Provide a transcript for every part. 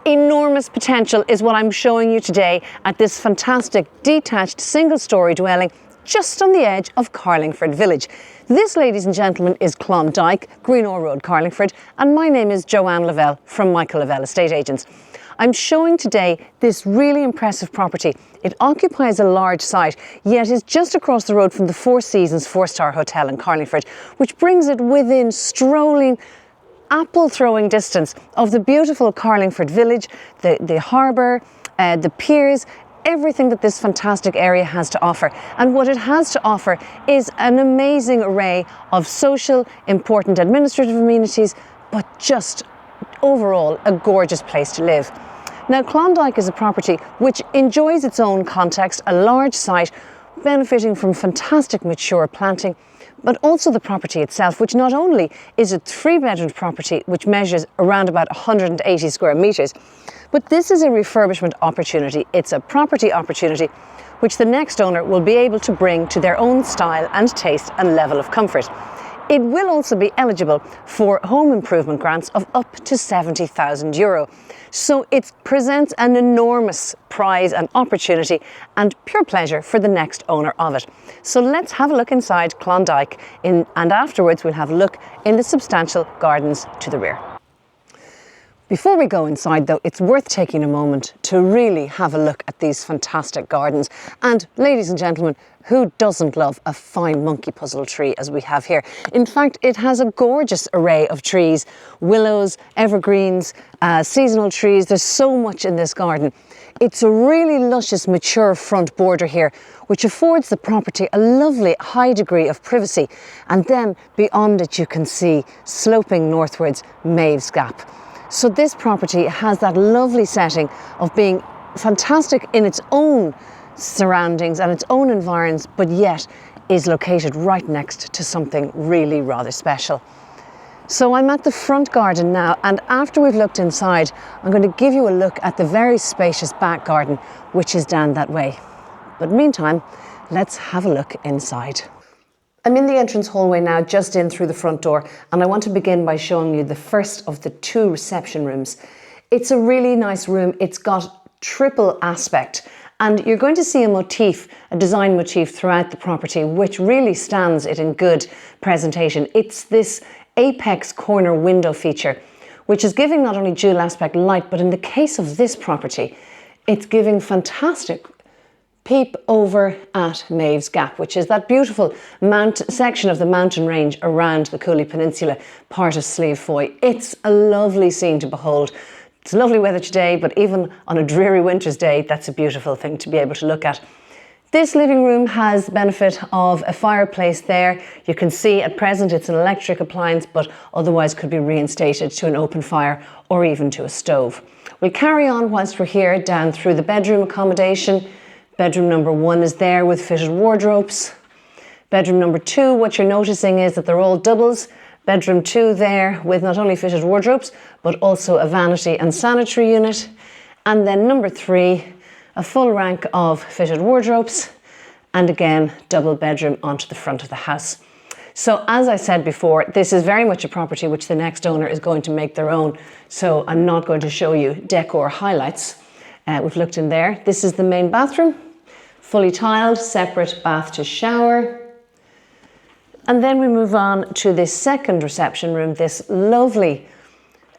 Enormous potential is what I'm showing you today at this fantastic detached single-storey dwelling just on the edge of Carlingford village. This, ladies and gentlemen, is Klondike, Greenore Road, Carlingford, and my name is Joanne Lavelle from Michael Lavelle Estate Agents. I'm showing today this really impressive property. It occupies a large site, yet is just across the road from the Four Seasons 4-star hotel in Carlingford, which brings it within strolling apple-throwing distance of the beautiful Carlingford village, the harbour, the piers, everything that this fantastic area has to offer. And what it has to offer is an amazing array of social, important administrative amenities, but just overall a gorgeous place to live. Now, Klondike is a property which enjoys its own context, a large site benefiting from fantastic mature planting, but also the property itself, which not only is a 3-bedroom property which measures around about 180 square metres, but this is a refurbishment opportunity. It's a property opportunity which the next owner will be able to bring to their own style and taste and level of comfort. It will also be eligible for home improvement grants of up to €70,000. So it presents an enormous prize and opportunity and pure pleasure for the next owner of it. So let's have a look inside Klondike and afterwards we'll have a look in the substantial gardens to the rear. Before we go inside though, it's worth taking a moment to really have a look at these fantastic gardens. And ladies and gentlemen, who doesn't love a fine monkey puzzle tree as we have here? In fact, it has a gorgeous array of trees, willows, evergreens, seasonal trees. There's so much in this garden. It's a really luscious, mature front border here, which affords the property a lovely high degree of privacy. And then beyond it, you can see sloping northwards Maeve's Gap. So this property has that lovely setting of being fantastic in its own surroundings and its own environs, but yet is located right next to something really rather special. So I'm at the front garden now, and after we've looked inside, I'm going to give you a look at the very spacious back garden, which is down that way. But meantime, let's have a look inside. I'm in the entrance hallway now, just in through the front door, and I want to begin by showing you the first of the 2 reception rooms. It's a really nice room. It's got triple aspect, and you're going to see a motif, a design motif throughout the property, which really stands it in good presentation. It's this apex corner window feature, which is giving not only dual aspect light, but in the case of this property, it's giving fantastic peep over at Maeve's Gap, which is that beautiful section of the mountain range around the Cooley Peninsula, part of Slieve Foy. It's a lovely scene to behold. It's lovely weather today, but even on a dreary winter's day, that's a beautiful thing to be able to look at. This living room has the benefit of a fireplace there. You can see at present it's an electric appliance, but otherwise could be reinstated to an open fire or even to a stove. We'll carry on whilst we're here down through the bedroom accommodation. Bedroom number 1 is there with fitted wardrobes. Bedroom number 2, what you're noticing is that they're all doubles. Bedroom 2 there with not only fitted wardrobes, but also a vanity and sanitary unit. And then number 3, a full rank of fitted wardrobes, and again, double bedroom onto the front of the house. So as I said before, this is very much a property which the next owner is going to make their own. So I'm not going to show you decor highlights. We've looked in there. This is the main bathroom, fully tiled, separate bath to shower. And then we move on to this second reception room, this lovely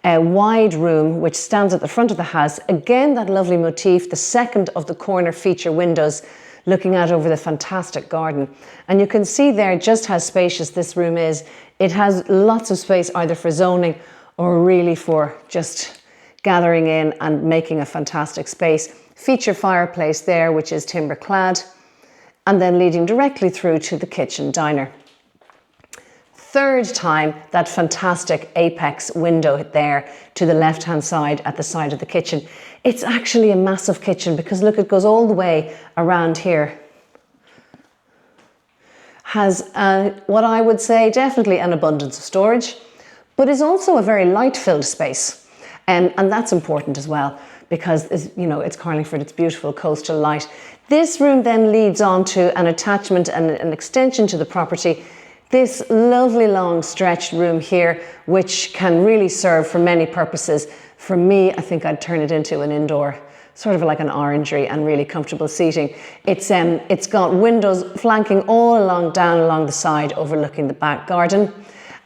wide room which stands at the front of the house. Again, that lovely motif, the second of the corner feature windows looking out over the fantastic garden. And you can see there just how spacious this room is. It has lots of space either for zoning or really for just gathering in and making a fantastic space. Feature fireplace there, which is timber clad, and then leading directly through to the kitchen diner. Third time, that fantastic apex window there to the left-hand side at the side of the kitchen. It's actually a massive kitchen because look, it goes all the way around here. Has what I would say definitely an abundance of storage, but is also a very light-filled space. And that's important as well because, you know, it's Carlingford, it's beautiful coastal light. This room then leads on to an attachment and an extension to the property. This lovely long stretched room here, which can really serve for many purposes. For me, I think I'd turn it into an indoor, sort of like an orangery, and really comfortable seating. It's got windows flanking all down along the side, overlooking the back garden.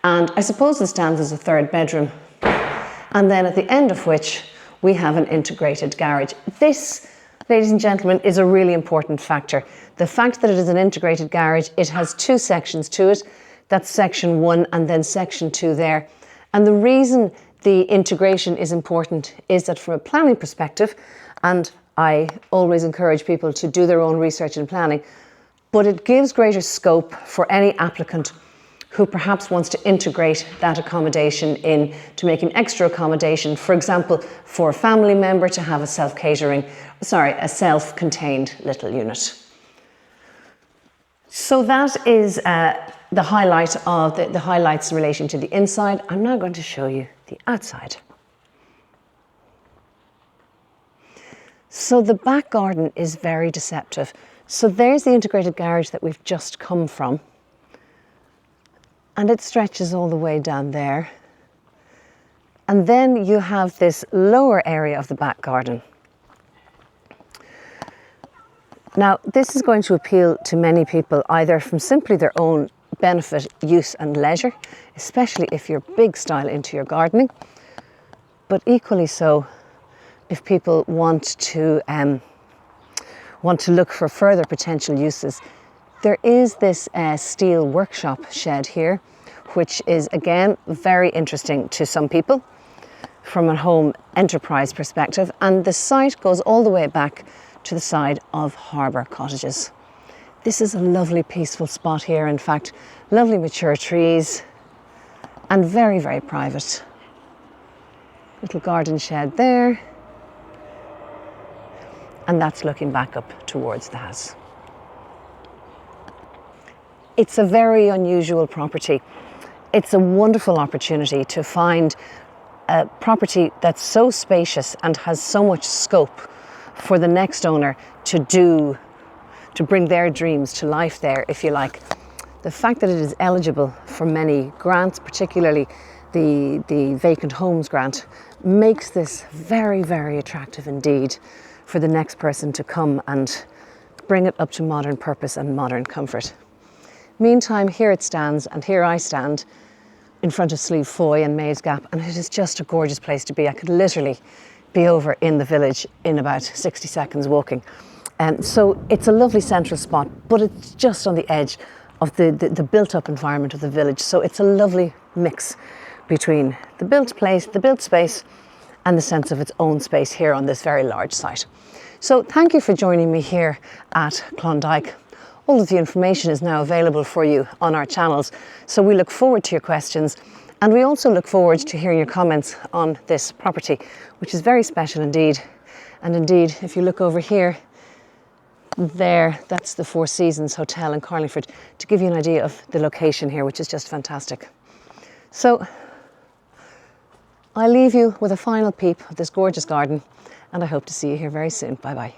And I suppose it stands as a third bedroom. And then at the end of which, we have an integrated garage. This, ladies and gentlemen, is a really important factor. The fact that it is an integrated garage, it has two sections to it. That's section 1 and then section 2 there. And the reason the integration is important is that from a planning perspective, and I always encourage people to do their own research and planning, but it gives greater scope for any applicant who perhaps wants to integrate that accommodation in to make an extra accommodation, for example, for a family member to have a self-contained little unit. So that is the highlight of the highlights in relation to the inside. I'm now going to show you the outside. So the back garden is very deceptive. So there's the integrated garage that we've just come from. And it stretches all the way down there. And then you have this lower area of the back garden. Now, this is going to appeal to many people, either from simply their own benefit, use and leisure, especially if you're big style into your gardening, but equally so if people want to look for further potential uses. There is this steel workshop shed here, which is again very interesting to some people from a home enterprise perspective, and the site goes all the way back to the side of harbour cottages. This is a lovely peaceful spot here, in fact, lovely mature trees and very, very private. Little garden shed there, and that's looking back up towards the house. It's a very unusual property. It's a wonderful opportunity to find a property that's so spacious and has so much scope for the next owner to bring their dreams to life there, if you like. The fact that it is eligible for many grants, particularly the vacant homes grant, makes this very, very attractive indeed for the next person to come and bring it up to modern purpose and modern comfort. Meantime, here it stands, and here I stand in front of Slieve Foy and Mays Gap, and it is just a gorgeous place to be. I could literally be over in the village in about 60 seconds walking. So it's a lovely central spot, but it's just on the edge of the built-up environment of the village. So it's a lovely mix between the built place, the built space, and the sense of its own space here on this very large site. So thank you for joining me here at Klondike. All of the information is now available for you on our channels, so we look forward to your questions, and we also look forward to hearing your comments on this property, which is very special indeed. And indeed, if you look over here, there, that's the Four Seasons Hotel in Carlingford, to give you an idea of the location here, which is just fantastic. So I leave you with a final peep of this gorgeous garden, and I hope to see you here very soon. Bye bye.